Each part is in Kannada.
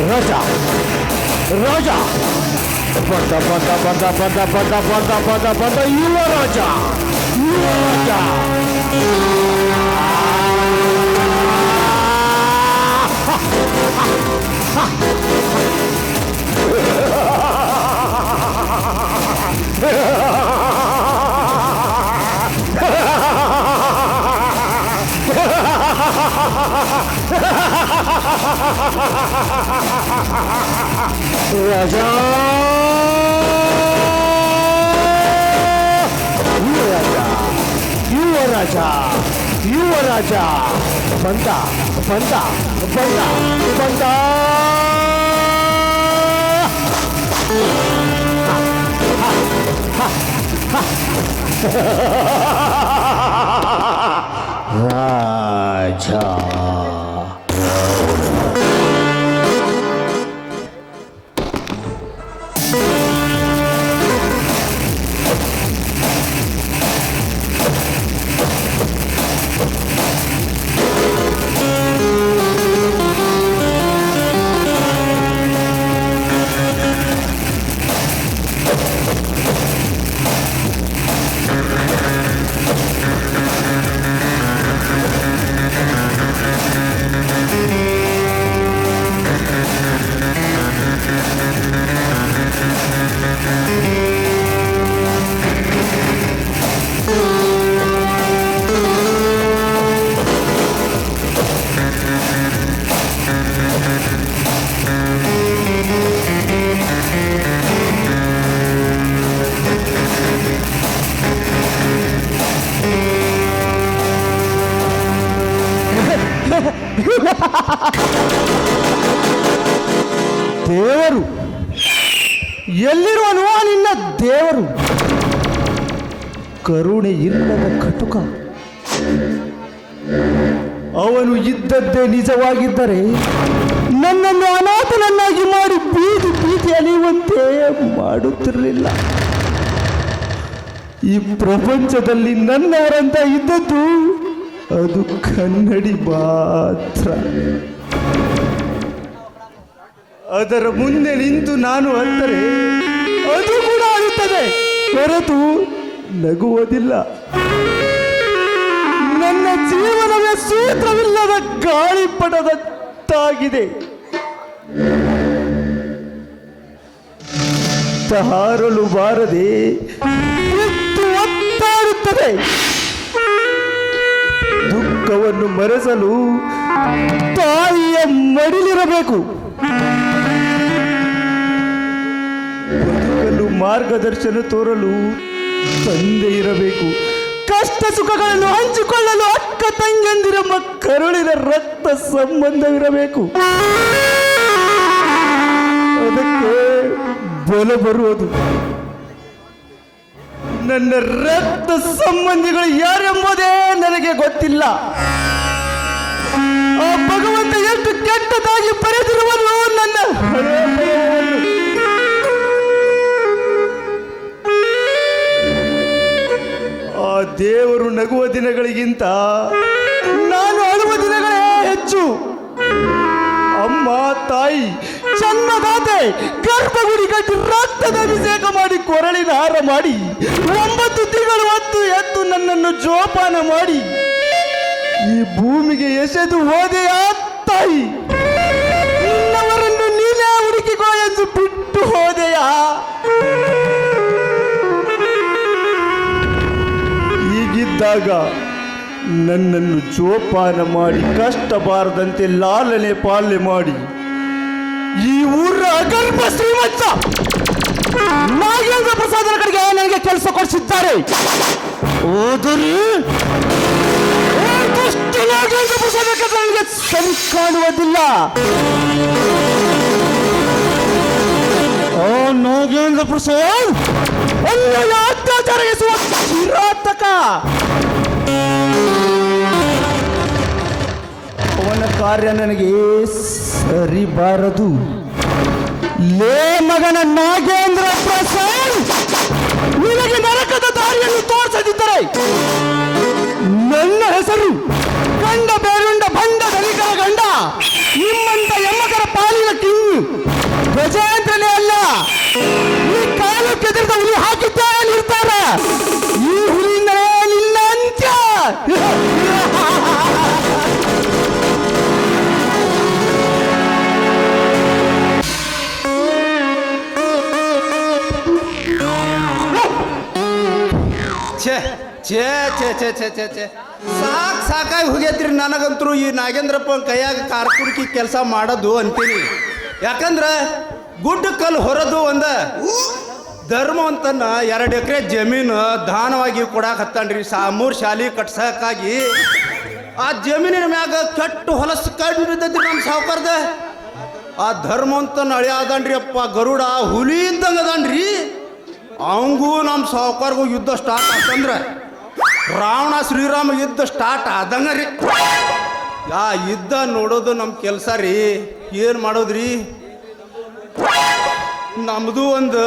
ರಾಜ ರಾಜ ಬಂದ ಬಂದ ಬಂದ ಬಂದ ಬಂದ ಬಂದ ಬಂದ ಬಂದ ಯುವರಾಜ ಯುವರಾಜ ರಾಜಾ ಯುವರಾಜ ಯುವರಾಜ ಬಂದ ಬಂದ ಬಂದ ಬಂದ ರಾಜ ದೇವರು ಎಲ್ಲಿರುವನು ನಿನ್ನ ದೇವರು? ಕರುಣೆ ಇಲ್ಲದ ಕಟುಕ. ಅವನು ಇದ್ದದ್ದೇ ನಿಜವಾಗಿದ್ದರೆ ನನ್ನನ್ನು ಅನಾಥನನ್ನಾಗಿ ಮಾಡಿ ಬೀದಿ ಬೀದಿ ಅಲಿಯುವಂತೆ ಮಾಡುತ್ತಿರಲಿಲ್ಲ. ಈ ಪ್ರಪಂಚದಲ್ಲಿ ನನ್ನವರಂತ ಇದ್ದದ್ದು ಅದು ಕನ್ನಡಿ ಮಾತ್ರ. ಅದರ ಮುಂದೆ ನಿಂತು ನಾನು ಅಂದರೆ ಅದು ಕೂಡ ಆಗುತ್ತದೆ, ಹೊರತು ನಗುವುದಿಲ್ಲ. ನನ್ನ ಜೀವನವೇ ಸೂತ್ರವಿಲ್ಲದ ಗಾಳಿಪಟದಂತಾಗಿದೆ. ಹಾರಲು ಬಾರದೆ ಒತ್ತಾಡುತ್ತದೆ. ದುಃಖವನ್ನು ಮರೆಸಲು ತಾಯಿಯ ಮಡಿಲಿರಬೇಕು. ಬದುಕಲು ಮಾರ್ಗದರ್ಶನ ತೋರಲು ತಂದೆ ಇರಬೇಕು. ಕಷ್ಟ ಸುಖಗಳನ್ನು ಹಂಚಿಕೊಳ್ಳಲು ಅಕ್ಕ ತಂಗಂದಿರ ಕರುಳಿನ ರಕ್ತ ಸಂಬಂಧವಿರಬೇಕು. ಅದಕ್ಕೆ ಬಲ ಬರುವುದು. ನನ್ನ ರಕ್ತ ಸಂಬಂಧಿಗಳು ಯಾರೆಂಬುದೇ ನನಗೆ ಗೊತ್ತಿಲ್ಲ. ಆ ಭಗವಂತ ಎಷ್ಟು ಕೆಟ್ಟದಾಗಿ ಬರೆದಿರುವನು ನನ್ನ ಹೃದಯವನ್ನು. ಆ ದೇವರು ನಗುವ ದಿನಗಳಿಗಿಂತ ನಾನು ಅಳುವ ದಿನಗಳೇ ಹೆಚ್ಚು. ಅಮ್ಮ ತಾಯಿ ಜನ್ಮದಾತೆ ಗರ್ಭಗುಡಿ ಕಟ್ಟಿ ರಕ್ತದ ಅಭಿಷೇಕ ಮಾಡಿ ಕೊರಳಿನ ಹಾರ ಮಾಡಿ 9 ತಿಂಗಳು ಹೊತ್ತು ಎದ್ದು ನನ್ನನ್ನು ಜೋಪಾನ ಮಾಡಿ ಈ ಭೂಮಿಗೆ ಎಸೆದು ಹೋದೆಯಾ ತಾಯಿ? ನಿನ್ನವರನ್ನು ನೀನೇ ಹುಡುಕಿಕೋ ಎಂದು ಬಿಟ್ಟು ಹೋದೆಯಾ? ಹೀಗಿದ್ದಾಗ ನನ್ನನ್ನು ಜೋಪಾನ ಮಾಡಿ ಕಷ್ಟ ಬಾರದಂತೆ ಲಾಲನೆ ಪಾಲನೆ ಮಾಡಿ ಈ ಊರ ಅಗರ್ಭ ಶ್ರೀಮಂತ ನಾಗೇಂದ್ರ ಪ್ರಸಾದರ ಕಡೆಗೆ ನನಗೆ ಕೆಲಸ ಕೊಡಿಸಿದ್ದಾರೆ. ಹೋದರೆ ನಾಗೇಂದ್ರ ಪ್ರಸಾದ ನನಗೆ ಸರಿ ಕಾಣುವುದಿಲ್ಲ. ಓ ನಾಗೇಂದ್ರ ಪ್ರಸಾದ್ ಒಳ್ಳೆಯ ಅತ್ಯಾಚಾರ ಎಸುವ ಕಿರಾತಕ. ಅವನ ಕಾರ್ಯ ನನಗೆ ಸರಿಬಾರದು. ಲೇ ಮಗನ ನಾಗೇಂದ್ರ ಪ್ರಸಾದ್, ನಿನಗೆ ನರಕದ ದಾರಿಯನ್ನು ತೋರಿಸದಿದ್ದರೆ ನನ್ನ ಹೆಸರು ಗಂಡ ಬೇರುಂಡ ಭಂಡ ಧನಿಕರ ಗಂಡ, ನಿಮ್ಮಂತ ಯಮಕರ ಪಾಲಿನ ಕಿಂಗ್ ಗಜೇಂದ್ರನೇ ಅಲ್ಲ. ಈ ಕಾಲಕ್ಕೆ ಎದುರಿದ ಹುಲಿ ಹಾಕಿದ್ದೇ ನಿರ್ತಾರೆ. ಈ ಹುಲಿಯಿಂದಲೇ ನಿನ್ನ ಅಂತ್ಯ. ಛೇ ಛೇ ಛೇ ಛೇ ಛೇ ಛೇ ಛೇ ಸಾಕಾಗಿ ಹೋಗೈತ್ರಿ ನನಗಂತರೂ ಈ ನಾಗೇಂದ್ರಪ್ಪ ಕೈಯಾಗ ಕಾರ್ಕುಡ್ಕಿ ಕೆಲಸ ಮಾಡೋದು ಅಂತೀನಿ. ಯಾಕಂದ್ರೆ ಗುಡ್ಡ ಕಲ್ಲು ಹೊರದು ಒಂದ ಧರ್ಮವಂತನ 2 ಎಕರೆ ಜಮೀನು ದಾನವಾಗಿ ಕೊಡಾಕತ್ತಾನ್ರಿ. 3 ಶಾಲೆ ಕಟ್ಸಕ್ಕಾಗಿ ಆ ಜಮೀನಿನ ಮ್ಯಾಗ ಕೆಟ್ಟು ಹೊಲಸು ಕಂಡಿದ್ದೈತ್ರಿ ನಮ್ಮ ಸಾವುಕಾರ್ದ. ಆ ಧರ್ಮವಂತನ ಹಳೆ ಅದಾನ್ರಿ ಅಪ್ಪ ಗರುಡ, ಹುಲಿ ಇದ್ದಂಗೆ ಅದಾನ್ರಿ. ಅವಂಗೂ ನಮ್ಮ ಸಾವುಕಾರ್ಗೂ ಯುದ್ಧ ಸ್ಟಾರ್ಟ್ ಆತಂದ್ರೆ ರಾವಣ ಶ್ರೀರಾಮ ಯುದ್ಧ ಸ್ಟಾರ್ಟ್ ಆದಂಗ ರೀ. ಯಾ ಯುದ್ಧ ನೋಡೋದು ನಮ್ಮ ಕೆಲಸ ರೀ. ಏನು ಮಾಡೋದ್ರಿ, ನಮ್ಮದು ಒಂದು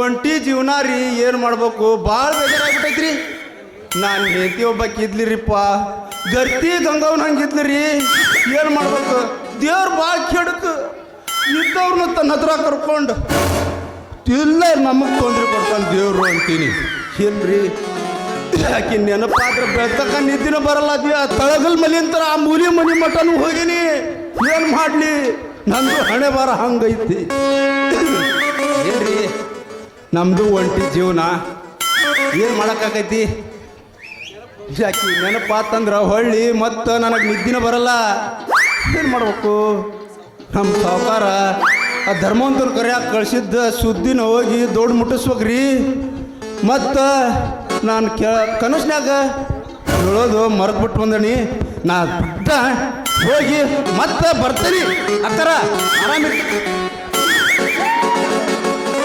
ಒಂಟಿ ಜೀವನ ರೀ. ಏನು ಮಾಡ್ಬೇಕು, ಭಾಳ ಬೇಜಾರಾಗ್ಬಿಟ್ಟೈತ್ರಿ. ನಾನು ಹೆಂಡತಿ ಒಬ್ಬಾಕಿ ಇದ್ಲಿರಿಪ್ಪ, ಗರ್ತಿ ಗಂಗವ್ನ ಹಂಗಿದ್ಲಿ ರೀ. ಏನು ಮಾಡ್ಬೇಕು, ದೇವ್ರು ಭಾಳ ಕೆಡಕು ಇದ್ದವ್ರನ್ನ ತನ್ನ ಹತ್ರ ಕರ್ಕೊಂಡು ಇಲ್ಲ ನಮಗೆ ತೊಂದರೆ ಕೊಡ್ತಾನೆ ದೇವ್ರು ಅಂತೀನಿ. ಇಲ್ರಿ, ಯಾಕೆ ನೆನಪಾದ್ರೆ ಬೆಳ್ತಕ್ಕ ನಿದ್ದಿನ ಬರಲ್ಲ. ತಳಗಲ್ ಮಲಿ ಅಂತಾರ, ಆ ಮೂಲಿ ಮನಿ ಮಟನು ಹೋಗಿನಿ. ಏನು ಮಾಡಲಿ, ನಂದು ಹಣೆ ಬಾರ ಹಂಗೈತಿ. ಏನ್ರಿ, ನಮ್ಮದು ಒಂಟಿ ಜೀವನ, ಏನು ಮಾಡೋಕ್ಕಾಗೈತಿ. ಯಾಕೆ ನೆನಪಾತಂದ್ರೆ ಹೊಳ್ಳಿ ಮತ್ತು ನನಗೆ ನಿದ್ದಿನ ಬರಲ್ಲ. ಏನು ಮಾಡ್ಬೇಕು, ನಮ್ಮ ಸಾವುಕಾರ ಆ ಧರ್ಮವಂತರು ಕರೆಯಾಕೆ ಕಳಿಸಿದ್ದ ಸುದ್ದಿನ ಹೋಗಿ ದೊಡ್ಡ ಮುಟ್ಟಿಸ್ಬೇಕ್ರಿ. ಮತ್ತು ನಾನು ಕನಸ್ನ್ಯಾಗ ಹೇಳೋದು ಮರೆದ್ಬಿಟ್ಟು ಬಂದಣಿ. ನಾ ಹೋಗಿ ಮತ್ತೆ ಬರ್ತೀನಿ. ಅಕ್ಕರ ಆರಾಮಿರಿ.